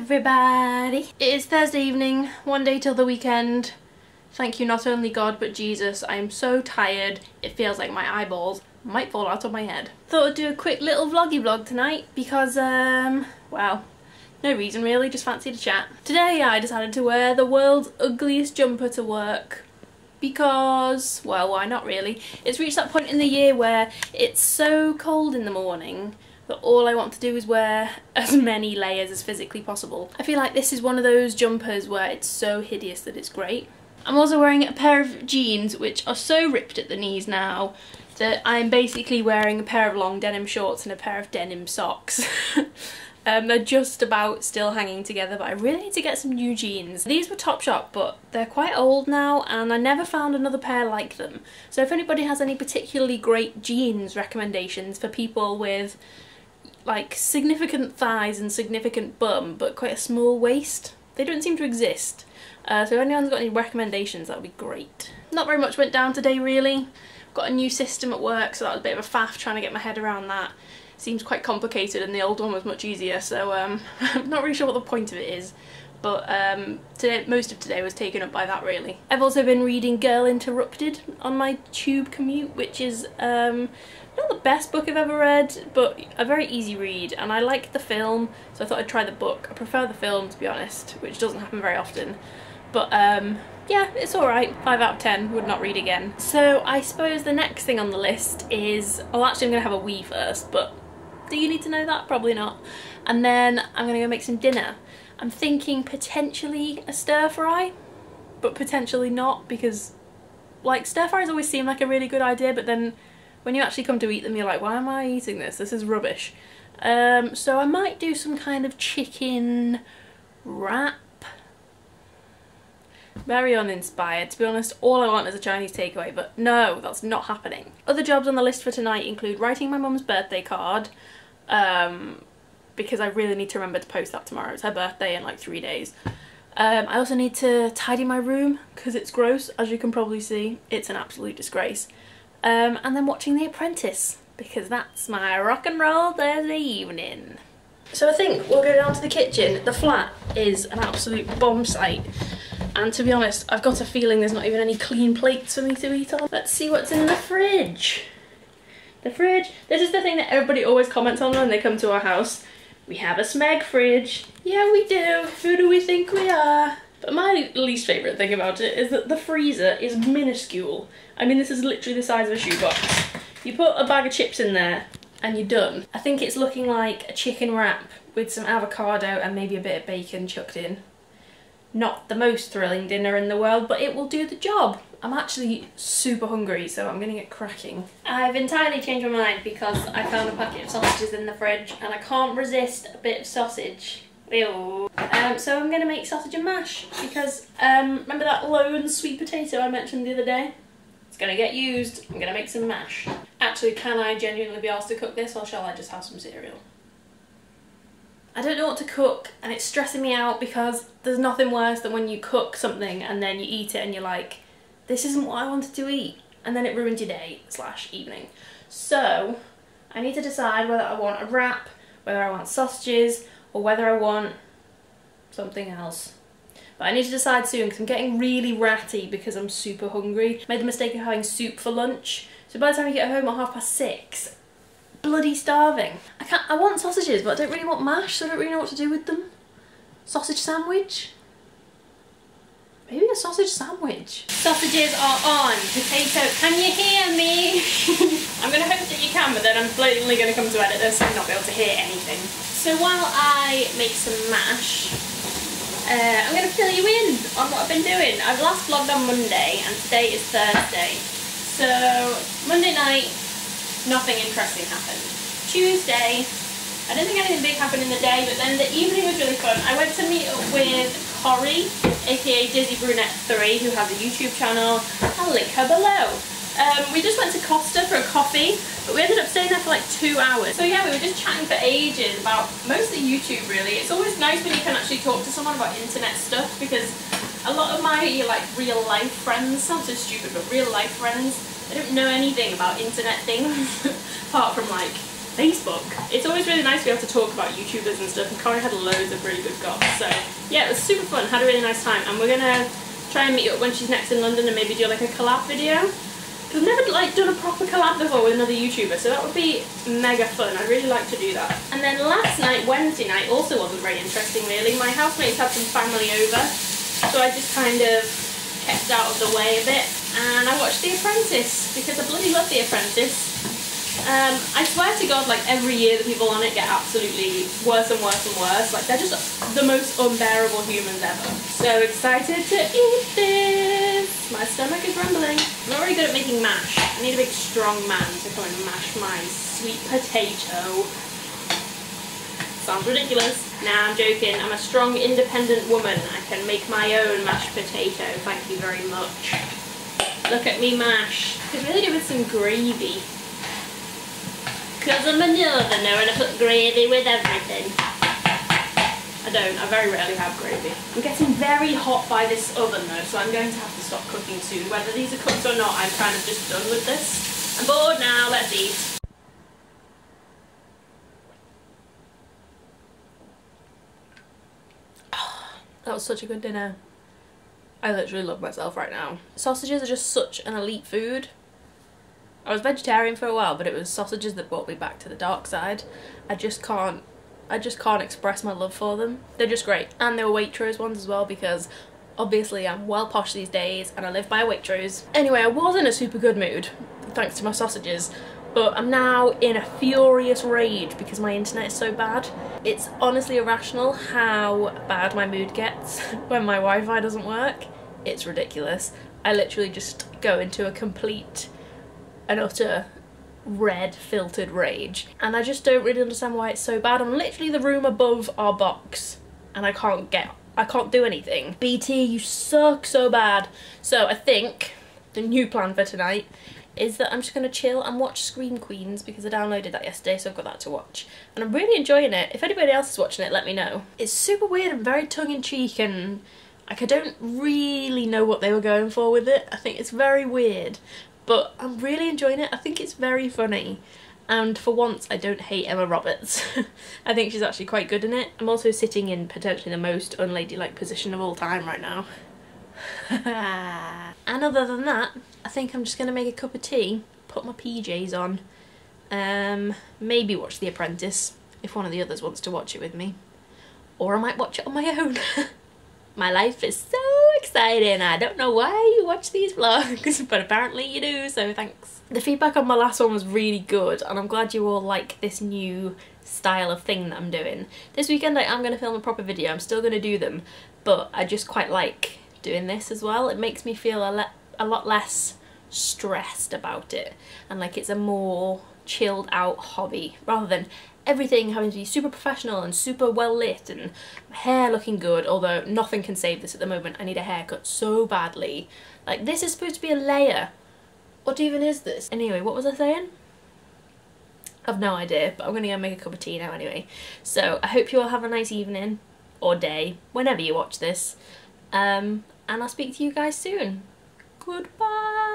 everybody. It is Thursday evening, one day till the weekend. Thank you not only God but Jesus. I am so tired, it feels like my eyeballs might fall out of my head. Thought I'd do a quick little vloggy vlog tonight because, well, no reason really, just fancied a chat. Today I decided to wear the world's ugliest jumper to work because, well, why not really? It's reached that point in the year where it's so cold in the morning that all I want to do is wear as many layers as physically possible. I feel like this is one of those jumpers where it's so hideous that it's great. I'm also wearing a pair of jeans which are so ripped at the knees now that I'm basically wearing a pair of long denim shorts and a pair of denim socks. They're just about still hanging together, but I really need to get some new jeans. These were Topshop, but they're quite old now and I never found another pair like them. So if anybody has any particularly great jeans recommendations for people with like significant thighs and significant bum but quite a small waist, they don't seem to exist. So if anyone's got any recommendations, that would be great. Not very much went down today really. Got a new system at work, so that was a bit of a faff trying to get my head around that. Seems quite complicated and the old one was much easier, so I'm not really sure what the point of it is. But today, most of today was taken up by that really. I've also been reading Girl Interrupted on my tube commute, which is not the best book I've ever read, but a very easy read, and I like the film, so I thought I'd try the book. I prefer the film, to be honest, which doesn't happen very often. But yeah, it's alright. 5 out of 10, would not read again. So I suppose the next thing on the list is, well actually I'm going to have a wee first, but do you need to know that? Probably not. And then I'm going to go make some dinner. I'm thinking potentially a stir fry, but potentially not, because like stir fries always seem like a really good idea, but then when you actually come to eat them you're like, why am I eating this? This is rubbish. So I might do some kind of chicken wrap. Very uninspired, to be honest. All I want is a Chinese takeaway, but no, that's not happening. Other jobs on the list for tonight include writing my mum's birthday card, because I really need to remember to post that tomorrow. It's her birthday in like 3 days. I also need to tidy my room because it's gross, as you can probably see. It's an absolute disgrace. And then watching The Apprentice, because that's my rock and roll Thursday evening. So I think we'll go down to the kitchen. The flat is an absolute bomb site. And to be honest, I've got a feeling there's not even any clean plates for me to eat on. Let's see what's in the fridge. The fridge. This is the thing that everybody always comments on when they come to our house. We have a Smeg fridge. Yeah, we do. Who do we think we are? But my least favourite thing about it is that the freezer is minuscule. I mean, this is literally the size of a shoebox. You put a bag of chips in there and you're done. I think it's looking like a chicken wrap with some avocado and maybe a bit of bacon chucked in. Not the most thrilling dinner in the world, but it will do the job. I'm actually super hungry, so I'm gonna get cracking. I've entirely changed my mind because I found a packet of sausages in the fridge and I can't resist a bit of sausage. Ew. So I'm gonna make sausage and mash because remember that lone sweet potato I mentioned the other day? It's gonna get used. I'm gonna make some mash. Actually, can I genuinely be asked to cook this, or shall I just have some cereal? I don't know what to cook and it's stressing me out because there's nothing worse than when you cook something and then you eat it and you're like, this isn't what I wanted to eat, and then it ruins your day / evening. So I need to decide whether I want a wrap, whether I want sausages, or whether I want something else. But I need to decide soon because I'm getting really ratty because I'm super hungry. Made the mistake of having soup for lunch, so by the time I get home at 6:30, bloody starving. I want sausages, but I don't really want mash, so I don't really know what to do with them. Sausage sandwich? Maybe a sausage sandwich. Sausages are on. Potato, can you hear me? I'm gonna hope that you can, but then I'm blatantly gonna come to edit this and not be able to hear anything. So while I make some mash, I'm gonna fill you in on what I've been doing. I've last vlogged on Monday and today is Thursday. So Monday night, nothing interesting happened. Tuesday, I don't think anything big happened in the day, but then the evening was really fun. I went to meet up with Corrie, aka Dizzy Brunette 3, who has a YouTube channel. I'll link her below. We just went to Costa for a coffee, but we ended up staying there for like 2 hours. So yeah, we were just chatting for ages about mostly YouTube really. It's always nice when you can actually talk to someone about internet stuff, because a lot of my like real life friends, sounds so stupid, but real life friends, they don't know anything about internet things apart from like Facebook. It's always really nice to be able to talk about YouTubers and stuff, and Corrie had loads of really good goss, so yeah, it was super fun, had a really nice time, and we're gonna try and meet up when she's next in London and maybe do like a collab video. We've never like done a proper collab before with another YouTuber, so that would be mega fun. I'd really like to do that. And then last night, Wednesday night, also wasn't very interesting really. My housemates had some family over, so I just kind of kept out of the way a bit, and I watched The Apprentice because I bloody love The Apprentice. I swear to God, like every year the people on it get absolutely worse and worse and worse. Like they're just the most unbearable humans ever. So excited to eat this. My stomach is rumbling. I'm not very good at making mash. I need a big strong man to come and mash my sweet potato. Sounds ridiculous. Nah, I'm joking. I'm a strong, independent woman. I can make my own mashed potato. Thank you very much. Look at me mash. I could really do with some gravy. Because I'm a northerner and I put gravy with everything. I don't, I very rarely have gravy. I'm getting very hot by this oven though, so I'm going to have to stop cooking soon. Whether these are cooked or not, I'm kind of just done with this. I'm bored now, let's eat. Oh, that was such a good dinner. I literally love myself right now. Sausages are just such an elite food. I was vegetarian for a while, but it was sausages that brought me back to the dark side. I just can't express my love for them. They're just great. And they were Waitrose ones as well, because obviously I'm well posh these days and I live by a Waitrose. Anyway, I was in a super good mood thanks to my sausages, but I'm now in a furious rage because my internet is so bad. It's honestly irrational how bad my mood gets when my Wi-Fi doesn't work. It's ridiculous. I literally just go into a complete and utter red filtered rage, and I just don't really understand why it's so bad. I'm literally the room above our box and I can't do anything. BT, you suck so bad. So I think the new plan for tonight is that I'm just gonna chill and watch Scream Queens because I downloaded that yesterday, so I've got that to watch and I'm really enjoying it. If anybody else is watching it, let me know. It's super weird and very tongue-in-cheek, and like I don't really know what they were going for with it. I think it's very weird, but I'm really enjoying it. I think it's very funny, and for once I don't hate Emma Roberts. I think she's actually quite good in it. I'm also sitting in potentially the most unladylike position of all time right now. And other than that, I think I'm just going to make a cup of tea, put my PJs on, maybe watch The Apprentice if one of the others wants to watch it with me, or I might watch it on my own. My life is so exciting. I don't know why you watch these vlogs, but apparently you do, so thanks. The feedback on my last one was really good, and I'm glad you all like this new style of thing that I'm doing. This weekend I am going to film a proper video. I'm still going to do them, but I just quite like doing this as well. It makes me feel a lot less stressed about it, and like it's a more chilled out hobby rather than everything having to be super professional and super well lit and hair looking good, although nothing can save this at the moment. I need a haircut so badly. Like, this is supposed to be a layer. What even is this? Anyway, what was I saying? I've no idea, but I'm gonna go make a cup of tea now anyway. So I hope you all have a nice evening or day whenever you watch this, and I'll speak to you guys soon. Goodbye.